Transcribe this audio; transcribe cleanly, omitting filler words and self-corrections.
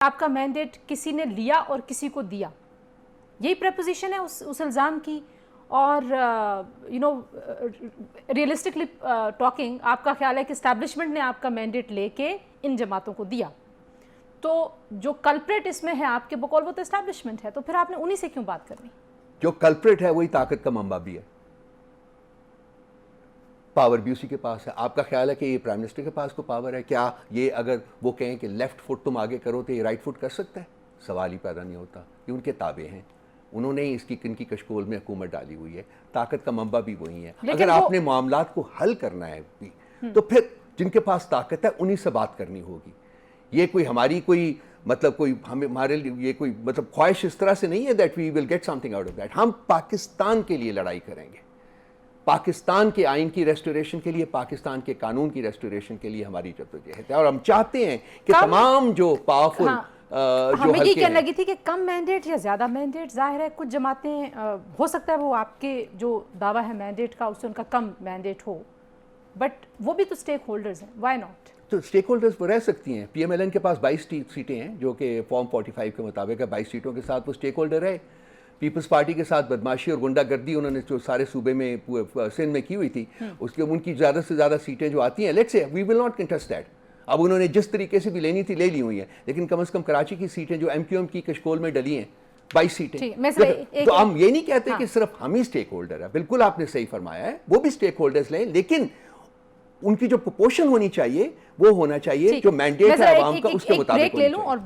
आपका मैंडेट किसी ने लिया और किसी को दिया, यही प्रपोजिशन है उस इल्ज़ाम की। और रियलिस्टिकली टॉकिंग, आपका ख्याल है कि इस्टेब्लिशमेंट ने आपका मैंडेट लेके इन जमातों को दिया, तो जो कल्प्रेट इसमें है आपके बकौल वो तो इस्टेब्लिशमेंट है, तो फिर आपने उन्हीं से क्यों बात करनी? जो कल्प्रेट है वही ताकत का मंबा भी है, पावर भी उसी के पास है। आपका ख्याल है कि ये प्राइम मिनिस्टर के पास को पावर है? क्या ये अगर वो कहें कि लेफ्ट फुट तुम आगे करो तो ये राइट फुट कर सकता है? सवाल ही पैदा नहीं होता। ये उनके ताबे हैं, उन्होंने ही इसकी किनकी कशकोल में हुकूमत डाली हुई है। ताकत का मंबा भी वही है। अगर आपने मामलात को हल करना है भी तो फिर जिनके पास ताकत है उन्हीं से बात करनी होगी। ये कोई हमारी कोई मतलब कोई हमारे लिए ये कोई मतलब ख्वाहिश इस तरह से नहीं है that we will get something out of that. हम पाकिस्तान के लिए लड़ाई करेंगे, पाकिस्तान के आइन की रेस्टोरेशन के लिए, पाकिस्तान के कानून की रेस्टोरेशन के लिए हमारी जद्दोजहद है। और हम चाहते हैं कि तमाम जो पावरफुल हमें ये कहने लगी थी कि कम मैंडेट या ज़्यादा मैंडेट, जाहिर है कुछ जमातें हो सकता है वो आपके जो दावा है मैंडेट का उससे उनका कम मैंडेट हो, बट वो भी तो स्टेक होल्डर्स हैं, व्हाई नॉट? तो स्टेक होल्डर्स वो रह सकती हैं। PMLN के पास 22 सीटें हैं जो कि फॉर्म 45 के मुताबिक है। 22 सीटों के साथ वो स्टेक होल्डर है। पीपल्स पार्टी के साथ बदमाशी और गुंडागर्दी उन्होंने जो सारे सूबे में सिंध में की हुई थी, उसके उनकी ज़्यादा से ज़्यादा सीटें जो आती हैं, let's say we will not contest that. अब उन्होंने जिस तरीके से भी लेनी थी ले ली हुई हैं, लेकिन कम से कम कराची की सीटें जो MQM की कशकोल में डली हैं 22 सीटें। तो हम ये नहीं कहते कि सिर्फ हम ही स्टेक होल्डर है। बिल्कुल आपने सही फरमाया है, वो भी स्टेक होल्डर्स लें, लेकिन उनकी जो प्रोपोर्शन होनी चाहिए वो होना चाहिए जो मैंडेट है आवाम का उसके मुताबिक। ले लूं और